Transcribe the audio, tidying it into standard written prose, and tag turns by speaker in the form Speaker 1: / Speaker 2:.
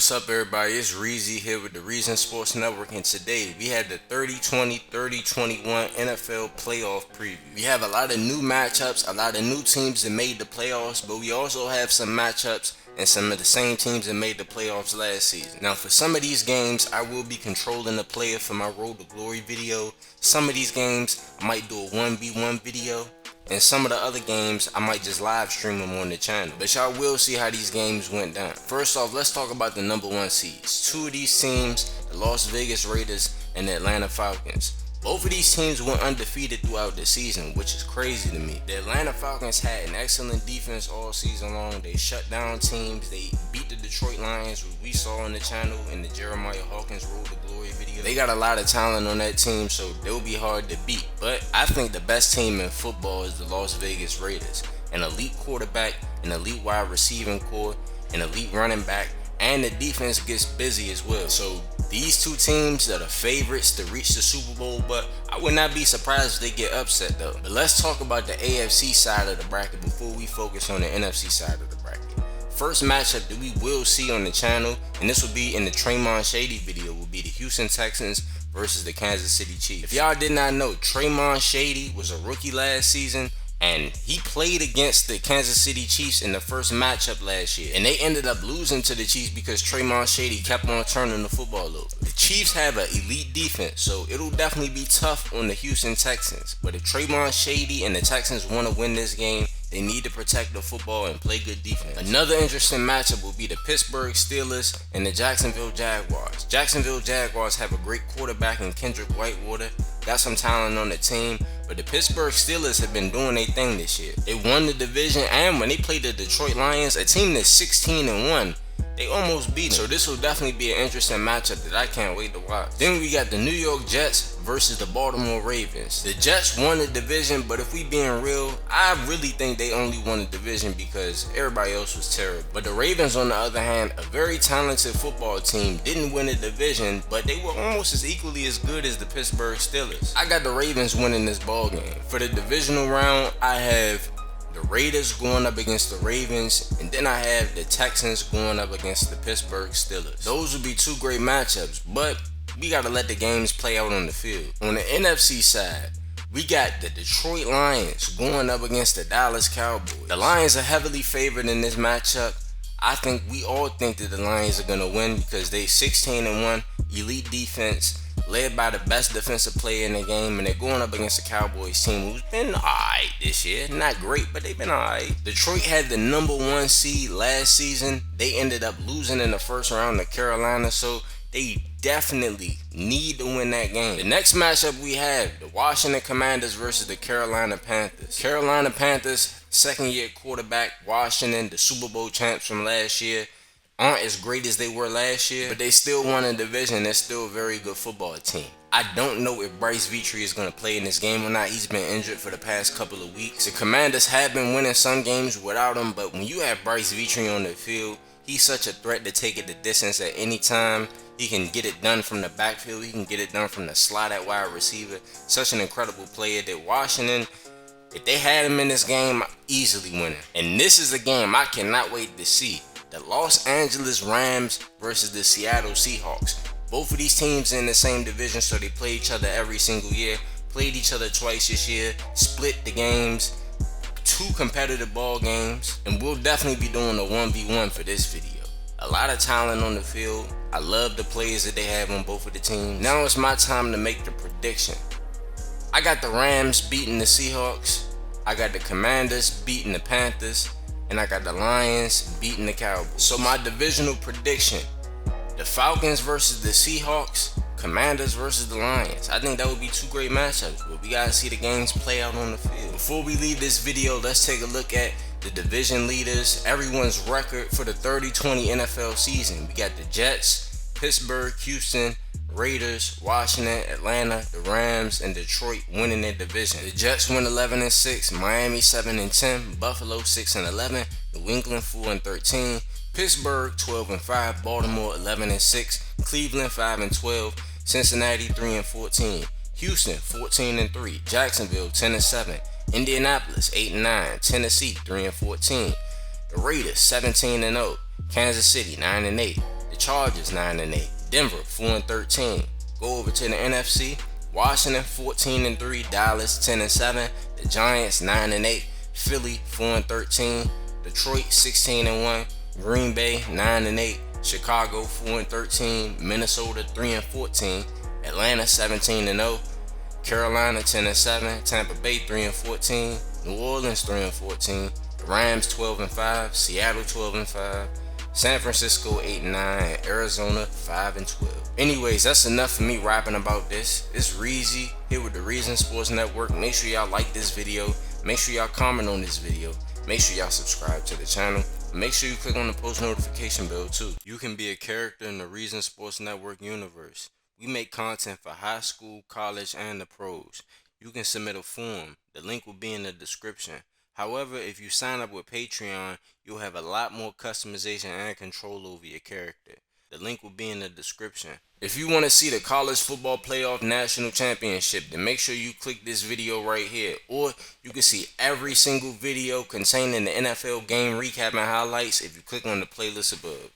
Speaker 1: What's up, everybody? It's Reezy here with the Reason Sports Network, and today we had the 30-20-30-21 NFL playoff preview. We have a lot of new matchups, a lot of new teams that made the playoffs, but we also have some matchups and some of the same teams that made the playoffs last season. Now, for some of these games, I will be controlling the player for my Road to Glory video. Some of these games, I might do a 1v1 video. And some of the other games, I might just live stream them on the channel. But y'all will see how these games went down. First off, let's talk about the number one seeds. Two of these teams, the Las Vegas Raiders and the Atlanta Falcons. Both of these teams went undefeated throughout the season, which is crazy to me. The Atlanta Falcons had an excellent defense all season long. They shut down teams. They beat the Detroit Lions, which we saw on the channel in the Jeremiah Hawkins Road to Glory video. They got a lot of talent on that team, so they'll be hard to beat. But I think the best team in football is the Las Vegas Raiders. An elite quarterback, an elite wide receiving core, an elite running back, and the defense gets busy as well. So these two teams are the favorites to reach the Super Bowl, but I would not be surprised if they get upset though. But let's talk about the AFC side of the bracket before we focus on the NFC side of the bracket. First matchup that we will see on the channel, and this will be in the Traymon Shady video, will be the Houston Texans versus the Kansas City Chiefs. If y'all did not know, Traymon Shady was a rookie last season, and he played against the Kansas City Chiefs in the first matchup last year. And they ended up losing to the Chiefs because Traymon Shady kept on turning the football over. The Chiefs have an elite defense, so it'll definitely be tough on the Houston Texans. But if Traymon Shady and the Texans want to win this game, they need to protect the football and play good defense. Another interesting matchup will be the Pittsburgh Steelers and the Jacksonville Jaguars. Jacksonville Jaguars have a great quarterback in Kendrick Whitewater. Got some talent on the team, but the Pittsburgh Steelers have been doing their thing this year. They won the division, and when they played the Detroit Lions, a team that's 16-1, they almost beat them. So this will definitely be an interesting matchup that I can't wait to watch. Then we got the New York Jets versus the Baltimore Ravens. The Jets won the division, but if we being real, I really think they only won the division because everybody else was terrible. But the Ravens, on the other hand, a very talented football team, didn't win the division, but they were almost as equally as good as the Pittsburgh Steelers. I got the Ravens winning this ball game. For the divisional round, I have the Raiders going up against the Ravens, and then I have the Texans going up against the Pittsburgh Steelers. Those would be two great matchups, but we got to let the games play out on the field. On the NFC side, we got the Detroit Lions going up against the Dallas Cowboys. The Lions are heavily favored in this matchup. I think we all think that the Lions are going to win because they 16-1, elite defense, led by the best defensive player in the game, and they're going up against the Cowboys team who's been alright this year. Not great, but they've been alright. Detroit had the number one seed last season. They ended up losing in the first round to Carolina, so they definitely need to win that game. The next matchup we have, the Washington Commanders versus the Carolina Panthers. Carolina Panthers, second-year quarterback. Washington, the Super Bowl champs from last year, aren't as great as they were last year, but they still won a division. They're still a very good football team. I don't know if Bryce Petrie is going to play in this game or not. He's been injured for the past couple of weeks. The Commanders have been winning some games without him, but when you have Bryce Petrie on the field, he's such a threat to take it the distance at any time. He can get it done from the backfield. He can get it done from the slot at wide receiver. Such an incredible player that Washington, if they had him in this game, easily winning. And this is a game I cannot wait to see. The Los Angeles Rams versus the Seattle Seahawks. Both of these teams in the same division, so they play each other every single year. Played each other twice this year. Split the games. Two competitive ball games. And we'll definitely be doing a 1v1 for this video. A lot of talent on the field. I love the players that they have on both of the teams. Now it's my time to make the prediction. I got the Rams beating the Seahawks. I got the Commanders beating the Panthers. And I got the Lions beating the Cowboys. So my divisional prediction, the Falcons versus the Seahawks, Commanders versus the Lions. I think that would be two great matchups, but we gotta see the games play out on the field. Before we leave this video, let's take a look at the division leaders, everyone's record for the 30-20 NFL season. We got the Jets, Pittsburgh, Houston, Raiders, Washington, Atlanta, the Rams, and Detroit winning their division. The Jets win 11-6, Miami 7-10, Buffalo 6-11, New England 4-13, Pittsburgh 12-5, Baltimore 11-6, Cleveland 5-12, Cincinnati 3-14, Houston 14-3, Jacksonville 10-7, Indianapolis 8-9, Tennessee 3-14, the Raiders 17-0, Kansas City 9-8. Chargers 9-8. Denver 4-13. Go over to the NFC. Washington 14-3. Dallas 10-7. The Giants 9-8. Philly 4-13. Detroit 16-1. Green Bay 9-8. Chicago 4-13. Minnesota 3-14. Atlanta 17-0. Carolina 10-7. Tampa Bay 3-14. New Orleans 3-14. The Rams 12-5. Seattle 12-5. San Francisco 8-9, and Arizona 5-12. Anyways, that's enough for me rapping about this. It's Reezy here with the Reason Sports Network. Make sure y'all like this video. Make sure y'all comment on this video. Make sure y'all subscribe to the channel. Make sure you click on the post notification bell too. You can be a character in the Reason Sports Network universe. We make content for high school, college, and the pros. You can submit a form. The link will be in the description. However, if you sign up with Patreon, you'll have a lot more customization and control over your character. The link will be in the description. If you want to see the College Football Playoff National Championship, then make sure you click this video right here. Or you can see every single video containing the NFL game recap and highlights if you click on the playlist above.